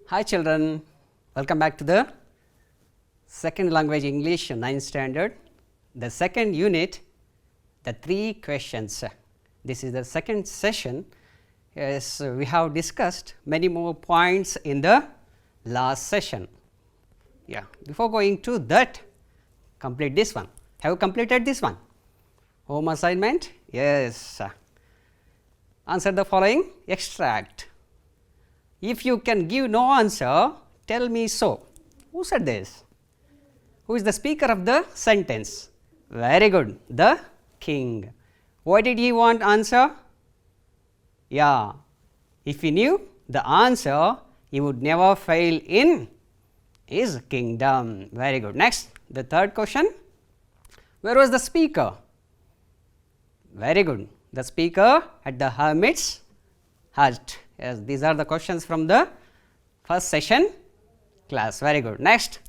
Hi children, welcome back to the second language English 9th standard, the second unit, the 3 questions. This is the second session. Yes, we have discussed many more points in the last session. Yeah, before going to that, complete this one. Have you completed this one? Home assignment? Yes. Answer the following extract. If you can give no answer, tell me so. Who said this? Who is the speaker of the sentence? Very good, the king. Why did he want answer? Yeah, if he knew the answer, he would never fail in his kingdom. Very good. Next, the third question. Where was the speaker? Very good. The speaker at the hermit's hut. Yes, these are the questions from the first session class. Very good. Next,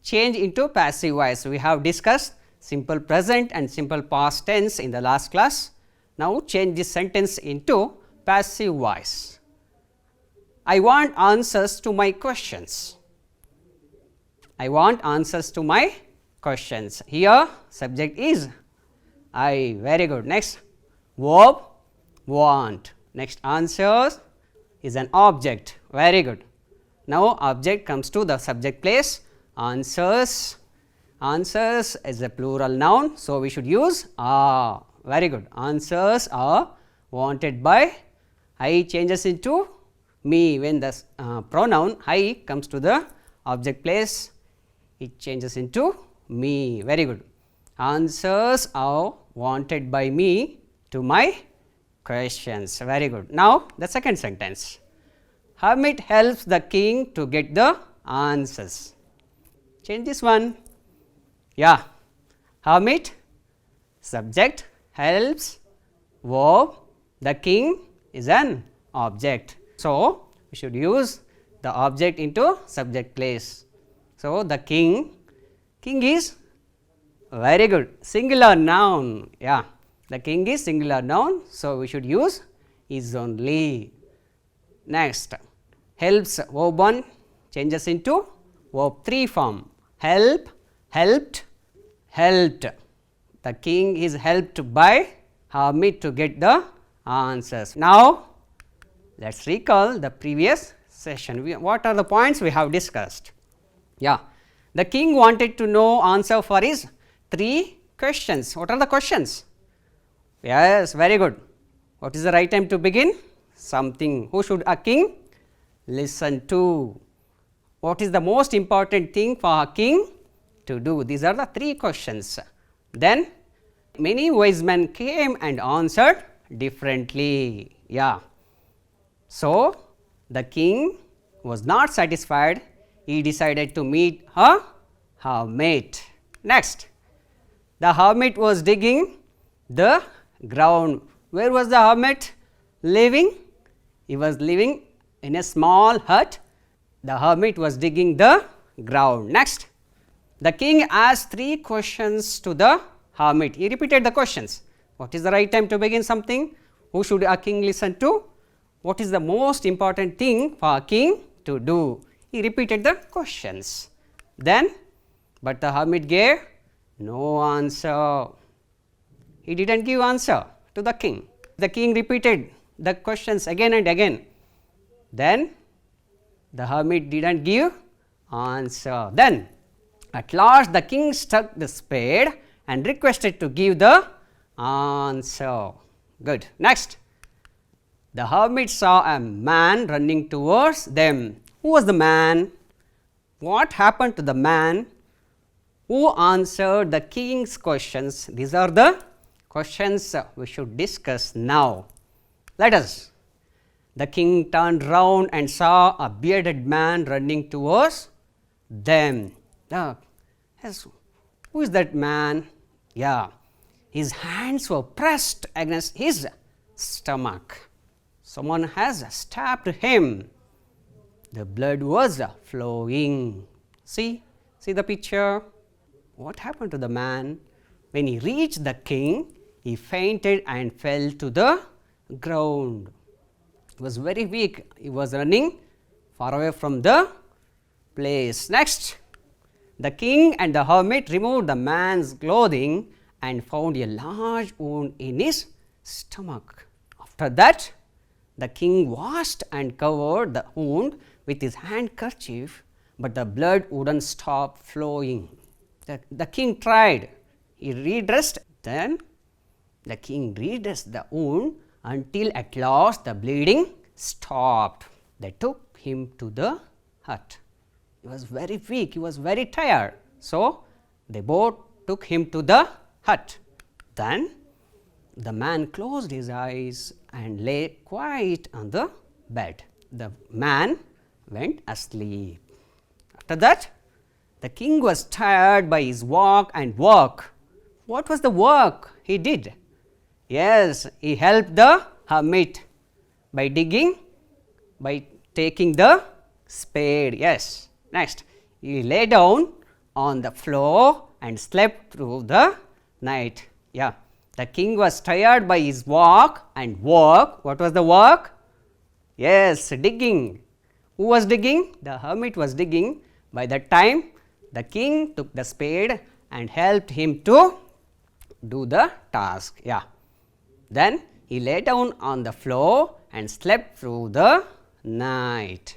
change into passive voice. We have discussed simple present and simple past tense in the last class. Now, change this sentence into passive voice. I want answers to my questions. I want answers to my questions. Here, subject is I. Very good. Next, verb want. Next, answers is an object. Very good. Now, object comes to the subject place. Answers. Answers is a plural noun. So, we should use are. Very good. Answers are wanted by. I changes into me when the pronoun I comes to the object place. It changes into me. Very good. Answers are wanted by me to my questions. Very good. Now, the second sentence. Hermit helps the king to get the answers. Change this one. Yeah. Hermit, subject, helps, verb, the king is an object. So, we should use the object into subject place. So, the king is very good, singular noun. Yeah. The king is singular noun, so we should use is only. Next, helps verb 1 changes into verb 3 form. Help, helped, helped. The king is helped by hermit to get the answers. Now, let us recall the previous session. What are the points we have discussed? Yeah, the king wanted to know answer for his 3 questions. What are the questions? Yes, very good. What is the right time to begin? Something. Who should a king listen to? What is the most important thing for a king to do? These are the 3 questions. Then many wise men came and answered differently. Yeah. So, the king was not satisfied. He decided to meet a hermit. Next, the hermit was digging the ground. Where was the hermit living? He was living in a small hut. The hermit was digging the ground. Next, the king asked 3 questions to the hermit. He repeated the questions. What is the right time to begin something? Who should a king listen to? What is the most important thing for a king to do? He repeated the questions. Then, but the hermit gave no answer. He did not give answer to the king. The king repeated the questions again and again. Then the hermit did not give answer. Then at last the king struck the spade and requested to give the answer. Good. Next, the hermit saw a man running towards them. Who was the man? What happened to the man who answered the king's questions? These are the questions we should discuss now. Let us. The king turned round and saw a bearded man running towards them. Yes, who is that man? Yeah, his hands were pressed against his stomach. Someone has stabbed him. The blood was flowing. See the picture. What happened to the man? When he reached the king, he fainted and fell to the ground. He was very weak. He was running far away from the place. Next, the king and the hermit removed the man's clothing and found a large wound in his stomach. After that, the king washed and covered the wound with his handkerchief, but the blood wouldn't stop flowing. The king tried. He redressed. Then the king redressed the wound until at last the bleeding stopped. They took him to the hut. He was very weak. He was very tired. So they both took him to the hut. Then the man closed his eyes and lay quiet on the bed. The man went asleep. After that, the king was tired by his walk and work. What was the work he did? Yes, he helped the hermit by digging, by taking the spade. Yes. Next, he lay down on the floor and slept through the night. Yeah. The king was tired by his walk and work. What was the work? Yes, digging. Who was digging? The hermit was digging. By that time, the king took the spade and helped him to do the task. Yeah. Then he lay down on the floor and slept through the night.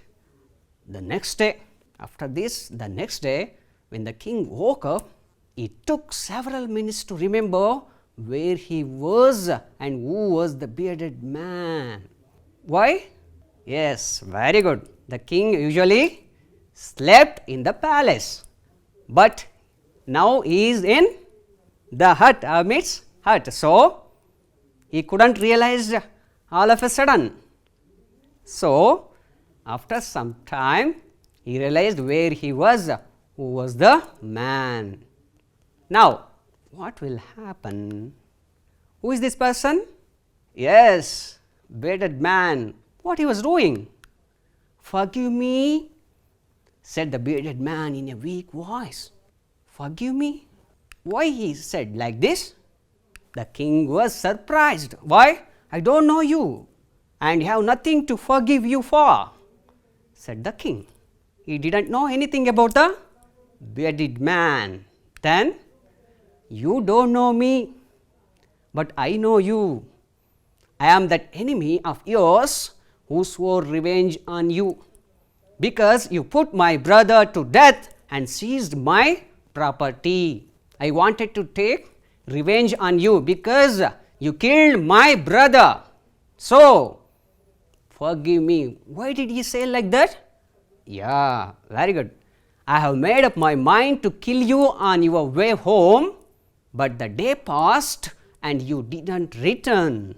The next day, after this, the next day, when the king woke up, it took several minutes to remember where he was and who was the bearded man. Why? Yes, very good. The king usually slept in the palace, but now he is in the hut, hermit's hut. So he couldn't realize all of a sudden. So after some time, he realized where he was, who was the man. Now, what will happen? Who is this person? Yes, bearded man. What he was doing? Forgive me, said the bearded man in a weak voice. Forgive me? Why he said like this? The king was surprised. Why? I don't know you and have nothing to forgive you for, said the king. He didn't know anything about the bearded man. Then, you don't know me, but I know you. I am that enemy of yours who swore revenge on you, because you put my brother to death and seized my property. I wanted to take revenge on you because you killed my brother. So, forgive me. Why did he say like that? Yeah, very good. I have made up my mind to kill you on your way home, but the day passed and you didn't return.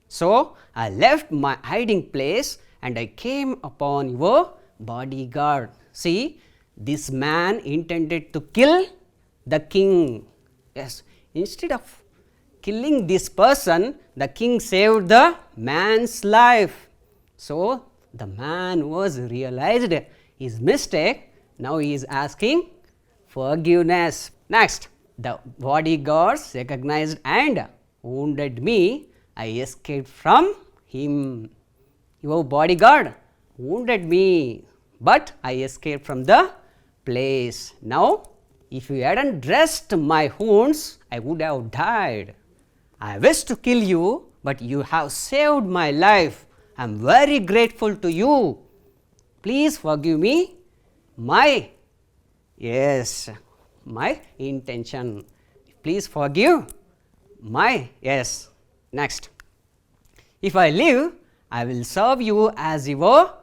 So I left my hiding place and I came upon your bodyguard. See, this man intended to kill the king. Yes, instead of killing this person, the king saved the man's life. So the man was realized his mistake. Now he is asking forgiveness. Next, the bodyguards recognized and wounded me. I escaped from him. Your bodyguard wounded me, but I escaped from the place. Now, if you hadn't dressed my wounds, I would have died. I wish to kill you, but you have saved my life. I am very grateful to you. Please forgive me my intention. Please forgive my Next, if I live, I will serve you as your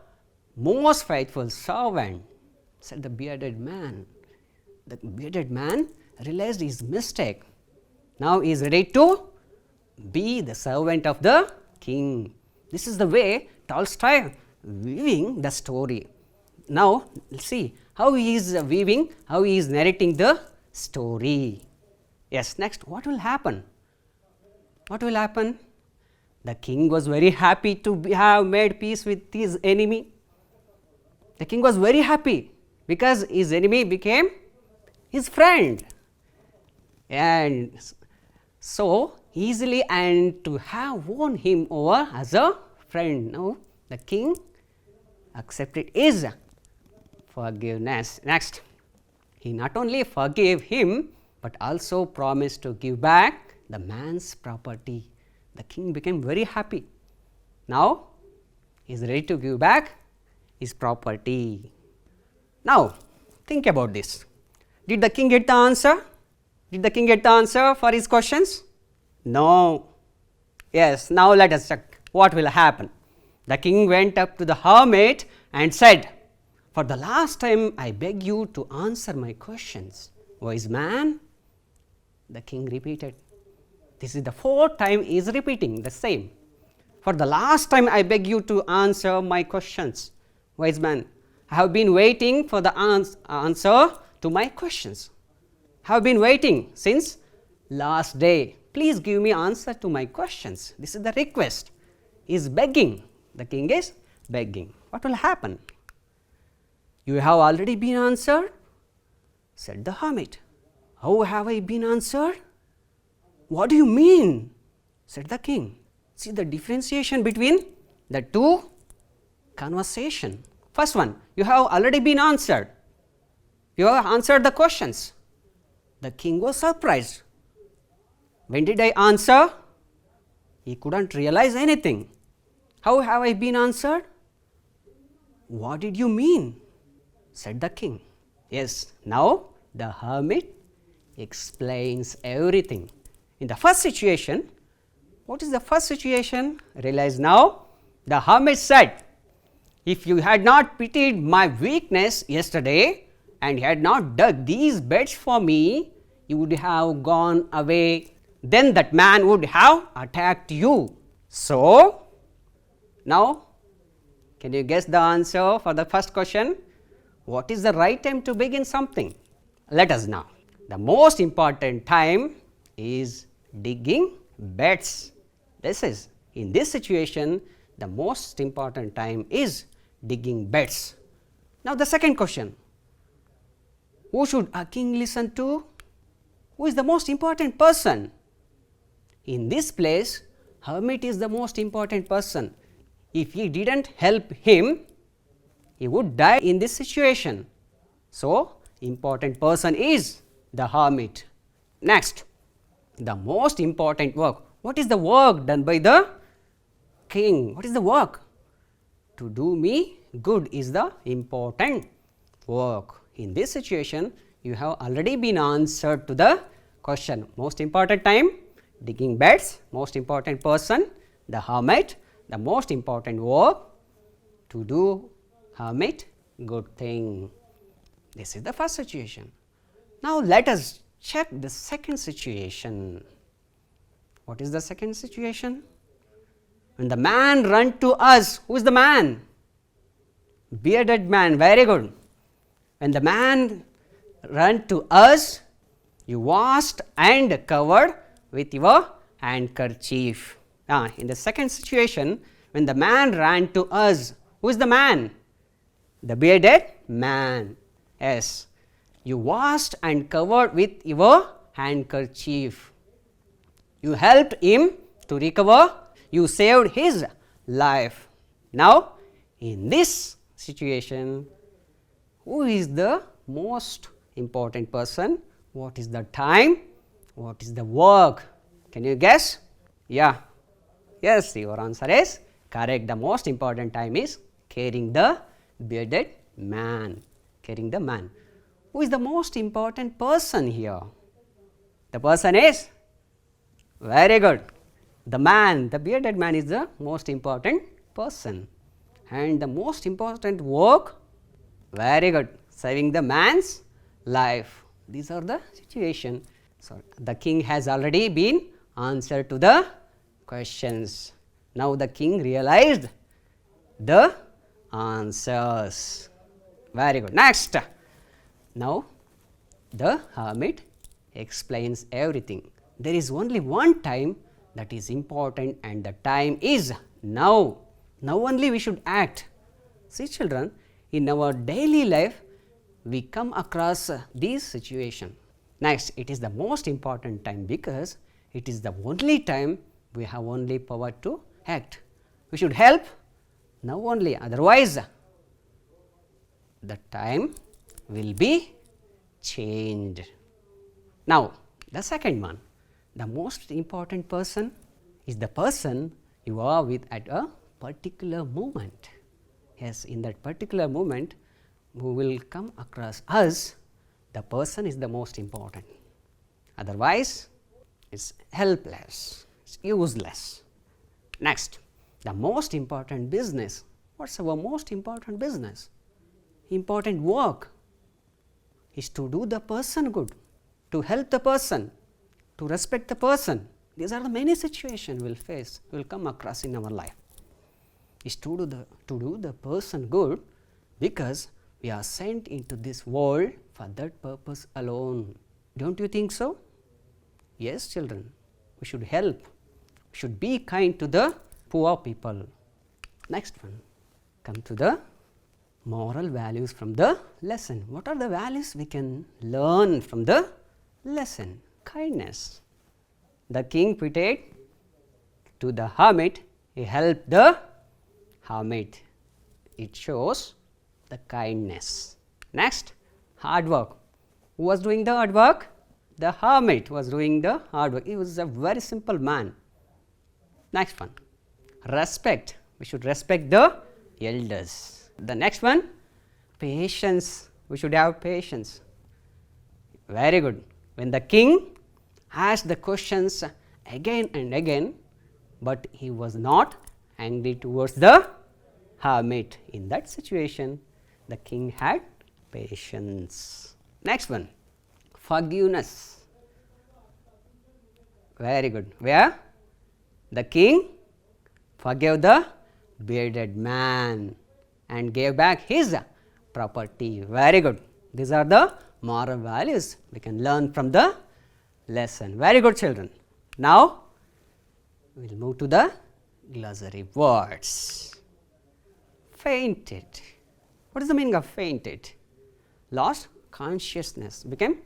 most faithful servant, said the bearded man. The bearded man realized his mistake. Now he is ready to be the servant of the king. This is the way Tolstoy weaving the story. Now see how he is weaving, how he is narrating the story. Yes, next, what will happen? What will happen? The king was very happy to have made peace with his enemy. The king was very happy because his enemy became his friend. And so easily, and to have won him over as a friend. Now the king accepted is forgiveness. Next, he not only forgave him, but also promised to give back the man's property. The king became very happy. Now, he is ready to give back his property. Now, think about this. Did the king get the answer? Did the king get the answer for his questions? No. Yes, now let us check what will happen. The king went up to the hermit and said, "For the last time I beg you to answer my questions." Wise man, the king repeated. This is the fourth time he is repeating the same. "For the last time I beg you to answer my questions." Wise man, I have been waiting for the answer to my questions. I have been waiting since last day. Please give me answer to my questions. This is the request. He is begging. The king is begging. What will happen? "You have already been answered," said the hermit. "How have I been answered?" "What do you mean?" said the king. See the differentiation between the two conversation. First one, you have already been answered. You have answered the questions. The king was surprised. When did I answer? He couldn't realize anything. How have I been answered? What did you mean? Said the king. Yes, now the hermit explains everything. In the first situation, what is the first situation? Realize now. The hermit said, "If you had not pitied my weakness yesterday and had not dug these beds for me, you would have gone away. Then that man would have attacked you." So, now can you guess the answer for the first question? What is the right time to begin something? Let us know. The most important time is digging beds. This is, in this situation, the most important time is digging beds. Now the second question, who should a king listen to? Who is the most important person? In this place, hermit is the most important person. If he didn't help him, he would die in this situation. So, important person is the hermit. Next, the most important work. What is the work done by the king? What is the work? To do me good is the important work. In this situation, you have already been answered to the question. Most important time, digging beds. Most important person, the hermit. The most important work, to do hermit good thing. This is the first situation. Now let us check the second situation. What is the second situation? When the man ran to us. Who is the man? Bearded man. Very good. When the man ran to us, you washed and covered with your handkerchief. In the second situation, when the man ran to us, who is the man? The bearded man. Yes, you washed and covered with your handkerchief. You helped him to recover. You saved his life. Now, in this situation, who is the most important person? What is the time? What is the work? Can you guess? Yeah. Yes, your answer is correct. The most important time is carrying the bearded man. Carrying the man. Who is the most important person here? The person is? Very good. The man, the bearded man is the most important person. And the most important work? Very good. Saving the man's life. These are the situation. So, the king has already been answered to the questions. Now the king realized the answers. Very good. Next, now the hermit explains everything. There is only one time that is important, and the time is now. Now only we should act. See children, in our daily life we come across these situations. Next, it is the most important time because it is the only time we have only power to act. We should help now only, otherwise the time will be changed. Now, the second one, the most important person is the person you are with at a particular moment. Yes, in that particular moment, who will come across us, the person is the most important. Otherwise, it's helpless, it's useless. Next, the most important business. What's our most important business? Important work is to do the person good, to help the person, to respect the person. These are the many situations we will face, we will come across in our life. Is to do the person good, because we are sent into this world for that purpose alone. Don't you think so? Yes, children, we should help, we should be kind to the poor people. Next one, come to the moral values from the lesson. What are the values we can learn from the lesson? Kindness. The king pitied to the hermit, he helped the hermit. It shows the kindness. Next, hard work. Who was doing the hard work? The hermit was doing the hard work. He was a very simple man. Next one, respect. We should respect the elders. The next one, patience. We should have patience. Very good. When the king asked the questions again and again, but he was not angry towards the hermit. In that situation, the king had patience. Next one, forgiveness. Very good. Where the king forgave the bearded man and gave back his property. Very good. These are the moral values we can learn from the lesson. Very good, children. Now, we will move to the glossary words. Fainted. What is the meaning of fainted? Lost consciousness, became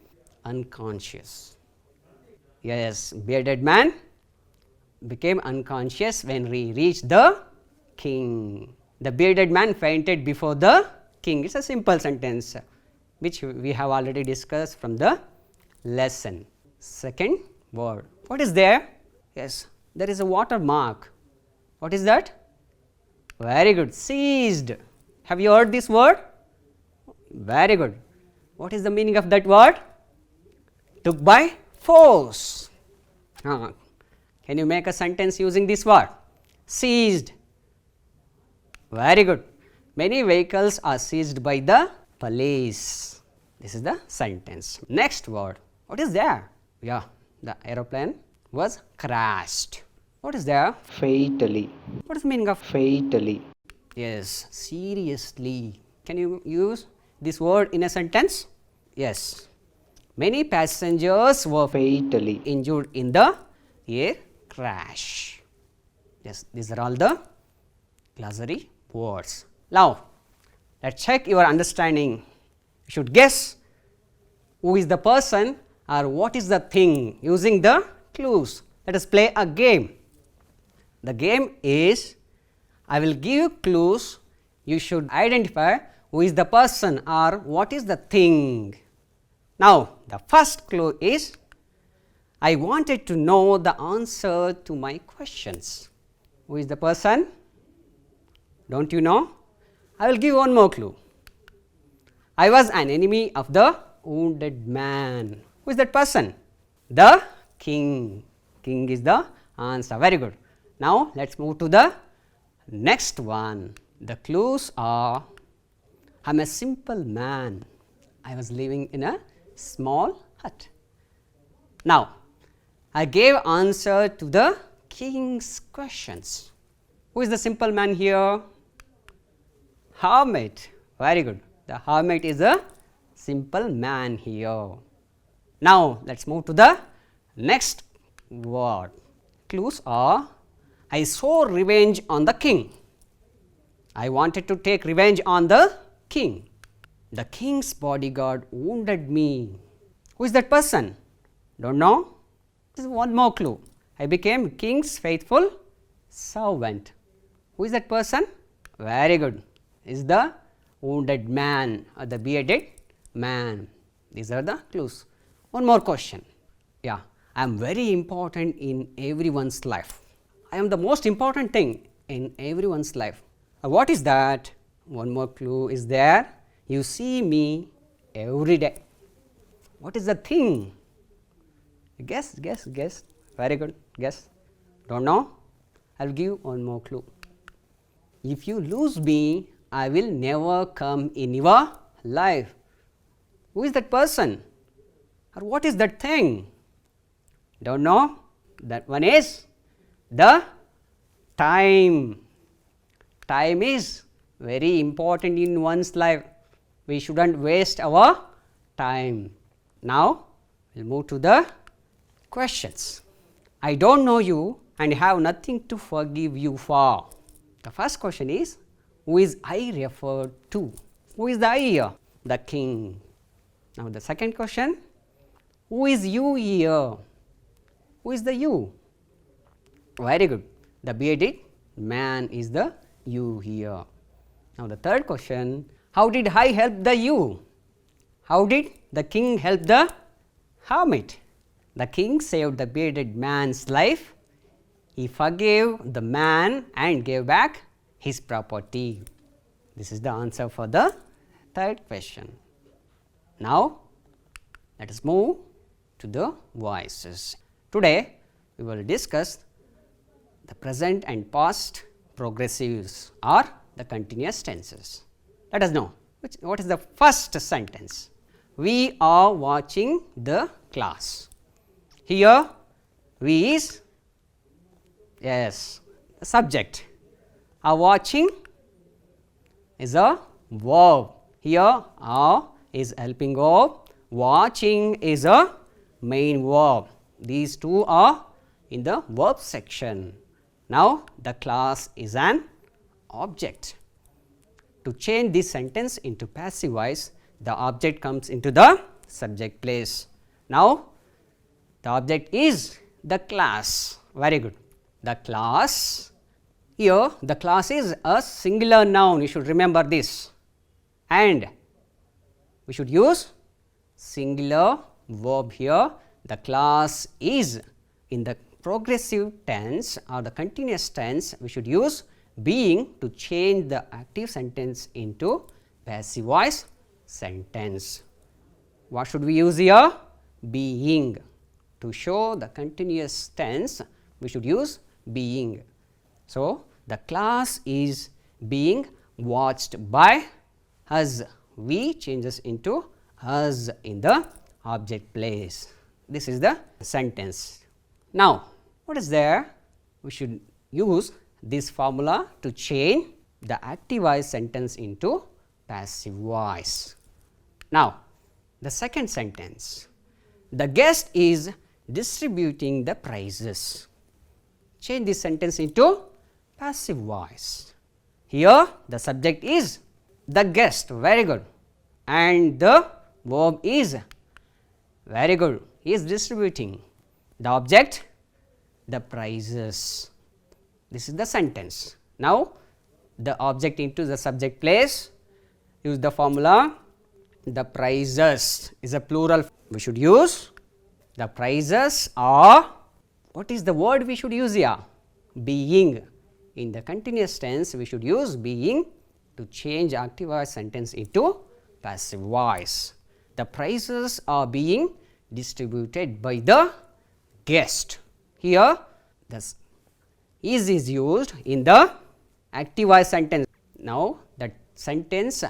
unconscious. Yes, bearded man became unconscious when he reached the king. The bearded man fainted before the king. It's a simple sentence which we have already discussed from the lesson. Second word. What is there? Yes, there is a watermark. What is that? Very good. Seized. Have you heard this word? Very good. What is the meaning of that word? Took by force. Can you make a sentence using this word? Seized. Very good. Many vehicles are seized by the police. This is the sentence. Next word. What is there? Yeah, the aeroplane was crashed. What is there? Fatally. What is the meaning of Fatally. Yes, seriously. Can you use this word in a sentence? Yes. Many passengers were Fatally injured in the air crash. Yes, these are all the glossary words. Now, let's check your understanding. You should guess who is the person or what is the thing using the clues. Let us play a game. The game is, I will give you clues, you should identify who is the person or what is the thing. Now, the first clue is, I wanted to know the answer to my questions. Who is the person? Don't you know? I will give one more clue. I was an enemy of the wounded man. Who is that person? The king. King is the answer. Very good. Now, let us move to the next one. The clues are, I am a simple man. I was living in a small hut. Now, I gave answer to the king's questions. Who is the simple man here? Hermit. Very good. The hermit is a simple man here. Now, let us move to the next word. Clues are, I swore revenge on the king. I wanted to take revenge on the king. The king's bodyguard wounded me. Who is that person? Don't know? This is one more clue. I became king's faithful servant. Who is that person? Very good. Is the wounded man or the bearded man. These are the clues. One more question. Yeah, I am very important in everyone's life. I am the most important thing in everyone's life. What is that? One more clue is there. You see me every day. What is the thing? Guess, guess, guess. Very good. Guess. Don't know? I will give one more clue. If you lose me, I will never come in your life. Who is that person? Or what is that thing? Don't know? That one is the time. Time is very important in one's life. We shouldn't waste our time. Now, we will move to the questions. I don't know you and have nothing to forgive you for. The first question is, who is I referred to? Who is the I here? The king. Now, the second question, who is you here? Who is the you? Very good. The bearded man is the you here. Now, the third question, how did I help the you? How did the king help the hermit? The king saved the bearded man's life. He forgave the man and gave back his property. This is the answer for the third question. Now, let us move to the voices. Today, we will discuss the present and past progressives or the continuous tenses. Let us know what is the first sentence. We are watching the class. Here, we is, yes, the subject. Are watching is a verb. Here, are is helping verb. Watching is a main verb. These two are in the verb section. Now, the class is an object. To change this sentence into passive voice, the object comes into the subject place. Now, the object is the class. Very good. The class, here the class is a singular noun, you should remember this, and we should use singular verb here. The class is in the progressive tense or the continuous tense, we should use being to change the active sentence into passive voice sentence. What should we use here? Being. To show the continuous tense, we should use being. So, the class is being watched by us. We changes into us in the object place. This is the sentence. Now, what is there? We should use this formula to change the active voice sentence into passive voice. Now, the second sentence. The guest is distributing the prizes. Change this sentence into passive voice. Here, the subject is the guest. Very good. And the verb is very good. He is distributing. The object, the prizes. This is the sentence. Now, the object into the subject place, use the formula. The prizes is a plural. We should use the prizes are, what is the word we should use here? Being. In the continuous tense, we should use being to change active voice sentence into passive voice. The prizes are being distributed by the guest. Here, the is used in the active voice sentence. Now, that sentence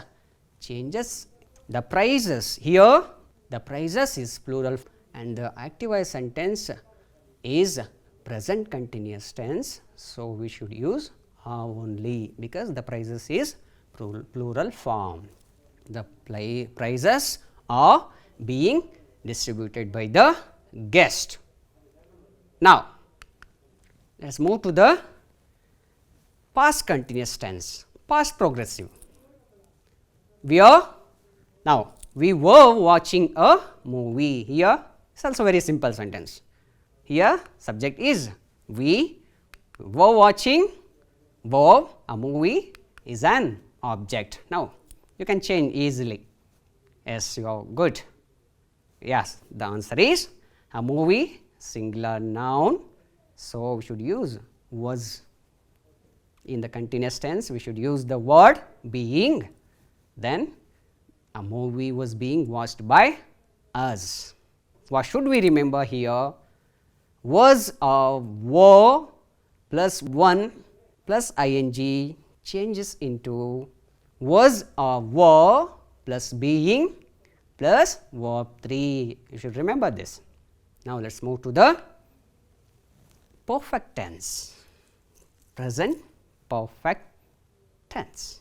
changes. The prizes, here the prizes is plural and the active voice sentence is present continuous tense. So, we should use are only because the prizes is plural form. The prizes are being distributed by the guest. Now, let us move to the past continuous tense, past progressive. We were watching a movie. Here it is also very simple sentence. Here subject is we were watching, verb, a movie is an object. Now, You can change easily. Yes, you are good. Yes, the answer is a movie, singular noun. So, we should use was. In the continuous tense, we should use the word being. Then a movie was being watched by us. What should we remember here? Was or were plus 1 plus ing changes into was or were plus being plus verb 3. You should remember this. Now, let us move to the perfect tense, present perfect tense.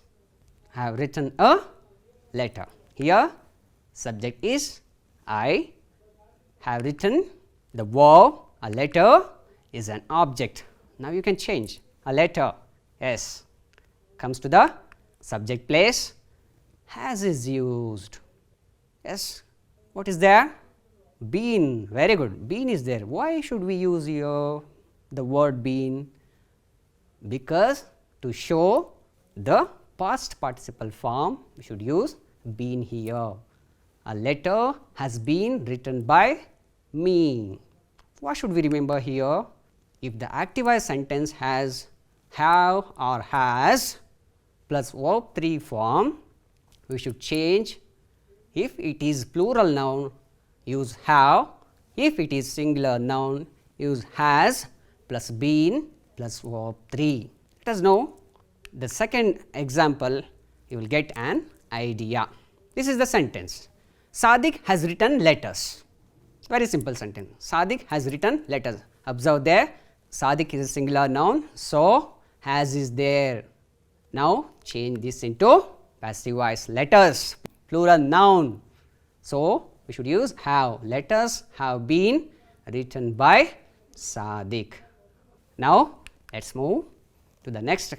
I have written a letter. Here subject is I have written the verb. A letter is an object. Now, you can change a letter S comes to the subject place, has is used. Yes, what is there? Been. Very good, been is there. Why should we use here the word been? Because to show the past participle form, we should use been here. A letter has been written by me. What should we remember here? If the activized sentence has have or has plus verb 3 form, we should change. If it is plural noun, use have. If it is singular noun, use has plus been plus verb 3. Let us know the second example, you will get an idea. This is the sentence. Sadiq has written letters. Very simple sentence. Sadiq has written letters. Observe there, Sadiq is a singular noun. So, has is there. Now, change this into passive voice. Letters, plural noun. So, we should use have. Letters have been written by Sadiq. Now, let us move to the next.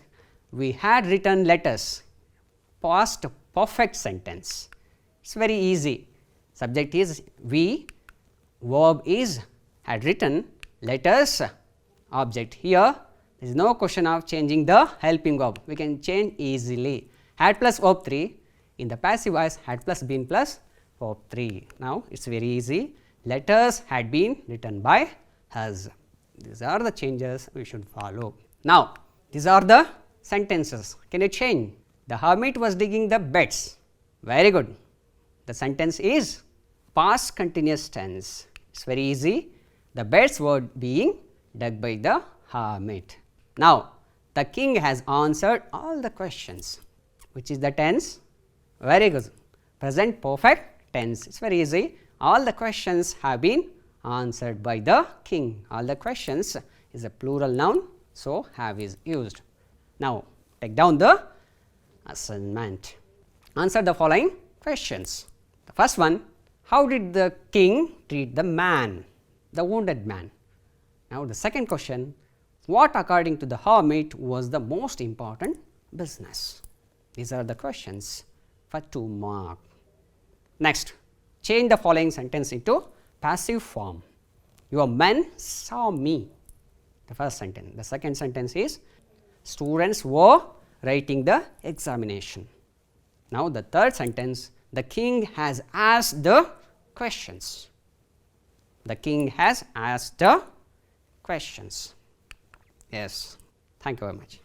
We had written letters, past perfect sentence. It is very easy. Subject is we, verb is had written, letters, object. Here there is no question of changing the helping verb. We can change easily. Had plus verb 3, in the passive voice had plus been plus verb 3. Now, it is very easy. Letters had been written by us. These are the changes we should follow. Now, these are the sentences. Can you change? The hermit was digging the beds. Very good. The sentence is past continuous tense. It is very easy. The beds were being dug by the hermit. Now, the king has answered all the questions. Which is the tense? Very good. Present perfect tense. It is very easy. All the questions have been answered by the king. All the questions is a plural noun. So, have is used. Now, take down the assignment. Answer the following questions. The first one, how did the king treat the man, the wounded man? Now, the second question, what according to the hermit was the most important business? These are the questions for 2 marks. Next, change the following sentence into passive form. Your men saw me. The first sentence. The second sentence is students were writing the examination. Now, the third sentence, the king has asked the questions. The king has asked the questions. Yes, thank you very much.